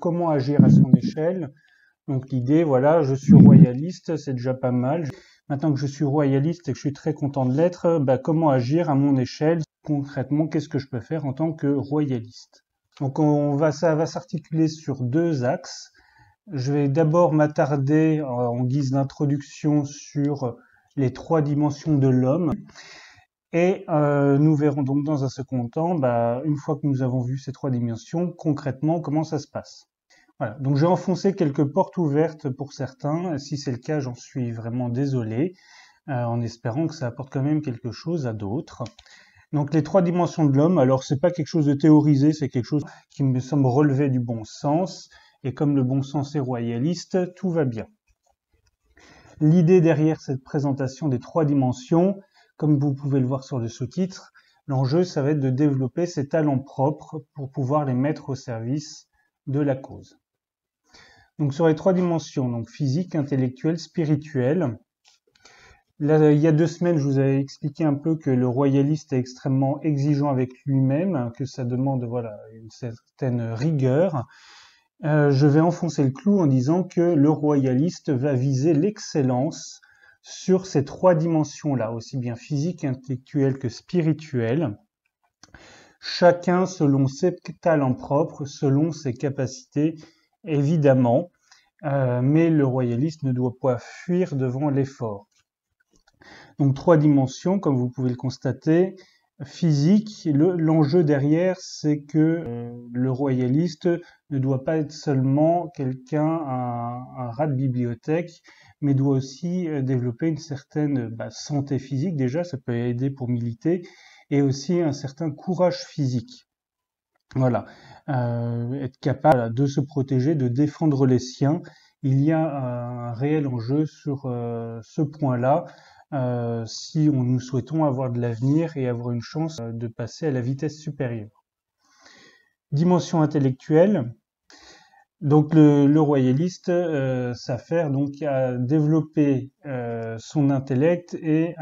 comment agir à son échelle. Donc l'idée, voilà, je suis royaliste, c'est déjà pas mal. Maintenant que je suis royaliste et que je suis très content de l'être, comment agir à mon échelle? Concrètement, qu'est-ce que je peux faire en tant que royaliste? Donc ça va s'articuler sur deux axes. Je vais d'abord m'attarder en guise d'introduction sur les trois dimensions de l'homme. Et nous verrons donc dans un second temps, une fois que nous avons vu ces trois dimensions, concrètement, comment ça se passe. Voilà, donc j'ai enfoncé quelques portes ouvertes pour certains. Si c'est le cas, j'en suis vraiment désolé, en espérant que ça apporte quand même quelque chose à d'autres. Donc les trois dimensions de l'homme, alors c'est pas quelque chose de théorisé, c'est quelque chose qui me semble relever du bon sens, et comme le bon sens est royaliste, tout va bien. L'idée derrière cette présentation des trois dimensions, comme vous pouvez le voir sur le sous-titre, l'enjeu ça va être de développer ses talents propres pour pouvoir les mettre au service de la cause. Donc sur les trois dimensions, donc physique, intellectuelle, spirituelle. Là, il y a 2 semaines, je vous avais expliqué un peu que le royaliste est extrêmement exigeant avec lui-même, que ça demande voilà une certaine rigueur. Je vais enfoncer le clou en disant que le royaliste va viser l'excellence sur ces trois dimensions-là, aussi bien physique, intellectuelle que spirituelle. Chacun selon ses talents propres, selon ses capacités, évidemment, mais le royaliste ne doit pas fuir devant l'effort. Donc trois dimensions, comme vous pouvez le constater. Physique, l'enjeu derrière, c'est que le royaliste ne doit pas être seulement un rat de bibliothèque, mais doit aussi développer une certaine santé physique. Déjà, ça peut aider pour militer, et aussi un certain courage physique. Voilà, être capable de se protéger, de défendre les siens. Il y a un réel enjeu sur ce point-là. Si nous souhaitons avoir de l'avenir et avoir une chance de passer à la vitesse supérieure. Dimension intellectuelle. Donc le royaliste s'affaire donc à développer son intellect et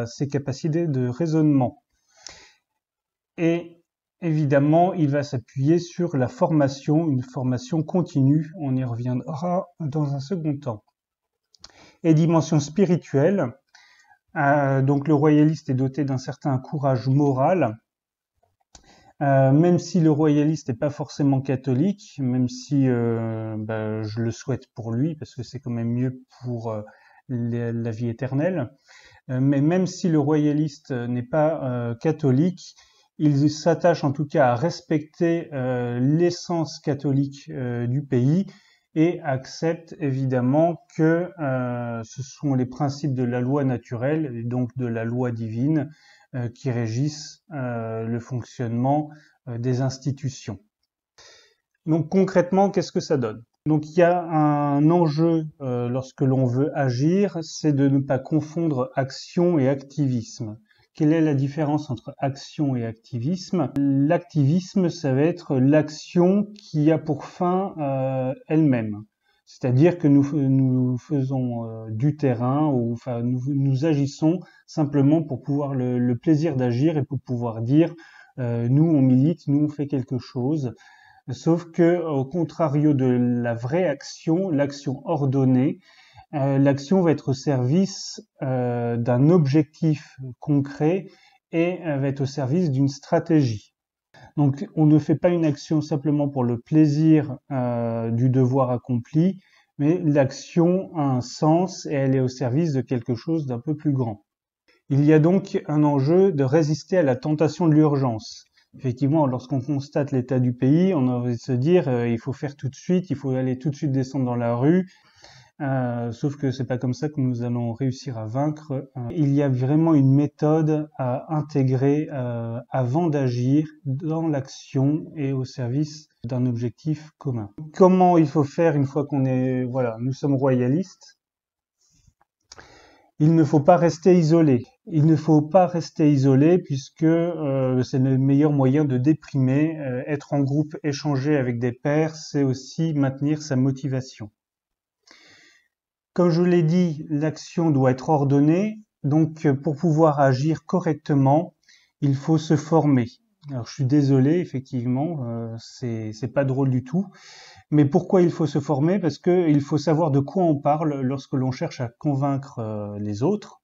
ses capacités de raisonnement. Et évidemment, il va s'appuyer sur la formation, une formation continue. On y reviendra dans un second temps. Et dimension spirituelle. Donc le royaliste est doté d'un certain courage moral, même si le royaliste n'est pas forcément catholique, même si je le souhaite pour lui, parce que c'est quand même mieux pour la vie éternelle, mais même si le royaliste n'est pas catholique, il s'attache en tout cas à respecter l'essence catholique du pays, et accepte évidemment que ce sont les principes de la loi naturelle, et donc de la loi divine, qui régissent le fonctionnement des institutions. Donc concrètement, qu'est-ce que ça donne? Donc il y a un enjeu lorsque l'on veut agir, c'est de ne pas confondre action et activisme. Quelle est la différence entre action et activisme? L'activisme, ça va être l'action qui a pour fin elle-même. C'est-à-dire que nous faisons du terrain, ou enfin nous agissons simplement pour pouvoir le plaisir d'agir et pour pouvoir dire nous on milite, nous on fait quelque chose. Sauf que, au contrario de la vraie action, l'action ordonnée, l'action va être au service d'un objectif concret et va être au service d'une stratégie. Donc on ne fait pas une action simplement pour le plaisir du devoir accompli, mais l'action a un sens et elle est au service de quelque chose d'un peu plus grand. Il y a donc un enjeu de résister à la tentation de l'urgence. Effectivement, lorsqu'on constate l'état du pays, on a envie de se dire il faut faire tout de suite, il faut aller tout de suite descendre dans la rue. Sauf que c'est pas comme ça que nous allons réussir à vaincre. Il y a vraiment une méthode à intégrer avant d'agir dans l'action et au service d'un objectif commun. Comment il faut faire une fois nous sommes royalistes? Il ne faut pas rester isolé. Il ne faut pas rester isolé puisque c'est le meilleur moyen de déprimer. Être en groupe, échanger avec des pairs, c'est aussi maintenir sa motivation. Comme je l'ai dit, l'action doit être ordonnée. Donc pour pouvoir agir correctement, il faut se former. Alors je suis désolé, effectivement, c'est pas drôle du tout. Mais pourquoi il faut se former? Parce que il faut savoir de quoi on parle lorsque l'on cherche à convaincre les autres.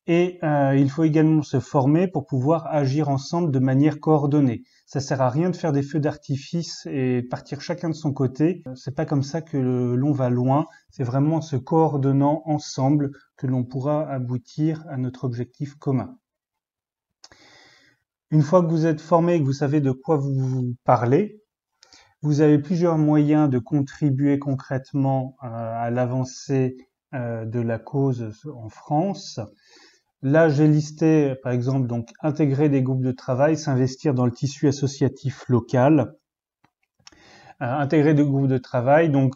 Et il faut également se former pour pouvoir agir ensemble de manière coordonnée. Ça sert à rien de faire des feux d'artifice et partir chacun de son côté. C'est pas comme ça que l'on va loin. C'est vraiment en se coordonnant ensemble que l'on pourra aboutir à notre objectif commun. Une fois que vous êtes formé et que vous savez de quoi vous parlez, vous avez plusieurs moyens de contribuer concrètement à l'avancée de la cause en France. Là, j'ai listé, par exemple, donc intégrer des groupes de travail, s'investir dans le tissu associatif local, intégrer des groupes de travail. Donc,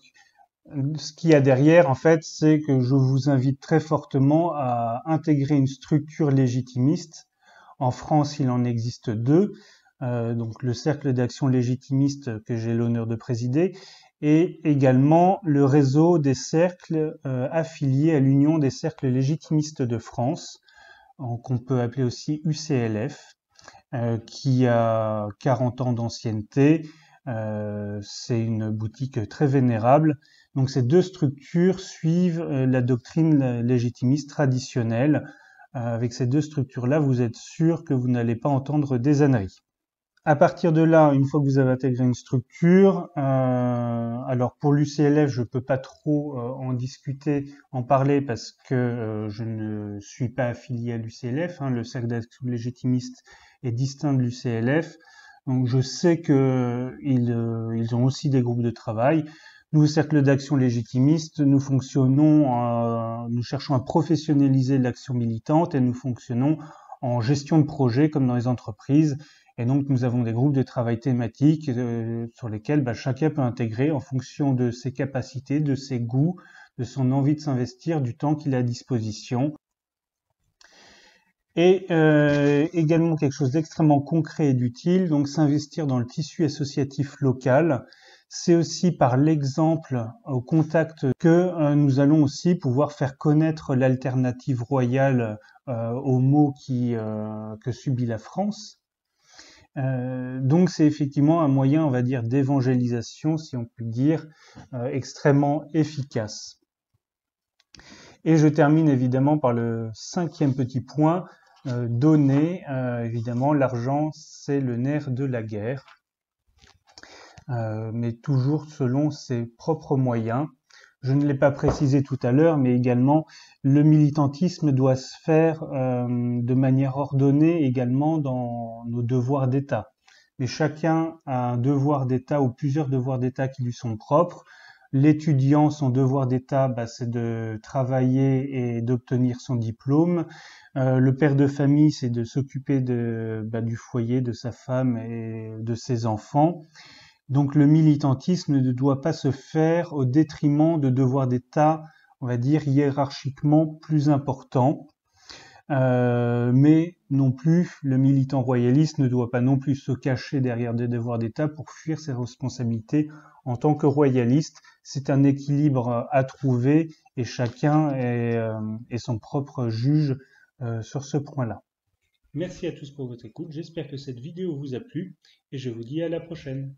ce qu'il y a derrière, en fait, c'est que je vous invite très fortement à intégrer une structure légitimiste. En France, il en existe deux. Donc, le cercle d'action légitimiste que j'ai l'honneur de présider et également le réseau des cercles affiliés à l'Union des cercles légitimistes de France, qu'on peut appeler aussi UCLF, qui a 40 ans d'ancienneté. C'est une boutique très vénérable. Donc ces deux structures suivent la doctrine légitimiste traditionnelle. Avec ces deux structures-là, vous êtes sûr que vous n'allez pas entendre des âneries. À partir de là, une fois que vous avez intégré une structure, alors pour l'UCLF, je peux pas trop en discuter, en parler parce que je ne suis pas affilié à l'UCLF. Le cercle d'action légitimiste est distinct de l'UCLF, donc je sais que ils ont aussi des groupes de travail. Nous, au cercle d'action légitimiste, nous fonctionnons, nous cherchons à professionnaliser l'action militante et nous fonctionnons en gestion de projet comme dans les entreprises. Et donc, nous avons des groupes de travail thématiques sur lesquels chacun peut intégrer en fonction de ses capacités, de ses goûts, de son envie de s'investir, du temps qu'il a à disposition. Et également quelque chose d'extrêmement concret et d'utile, donc s'investir dans le tissu associatif local. C'est aussi par l'exemple, au contact, que nous allons aussi pouvoir faire connaître l'alternative royale aux maux que subit la France. Donc c'est effectivement un moyen, on va dire, d'évangélisation, si on peut dire, extrêmement efficace. Et je termine évidemment par le 5e petit point, donner. Évidemment, l'argent, c'est le nerf de la guerre, mais toujours selon ses propres moyens. Je ne l'ai pas précisé tout à l'heure, mais également le militantisme doit se faire de manière ordonnée également dans nos devoirs d'État. Mais chacun a un devoir d'État ou plusieurs devoirs d'État qui lui sont propres. L'étudiant, son devoir d'État, c'est de travailler et d'obtenir son diplôme. Le père de famille, c'est de s'occuper du foyer, de sa femme et de ses enfants. Donc le militantisme ne doit pas se faire au détriment de devoirs d'État, on va dire, hiérarchiquement plus importants. Mais non plus, le militant royaliste ne doit pas non plus se cacher derrière des devoirs d'État pour fuir ses responsabilités en tant que royaliste. C'est un équilibre à trouver et chacun est son propre juge sur ce point-là. Merci à tous pour votre écoute. J'espère que cette vidéo vous a plu et je vous dis à la prochaine.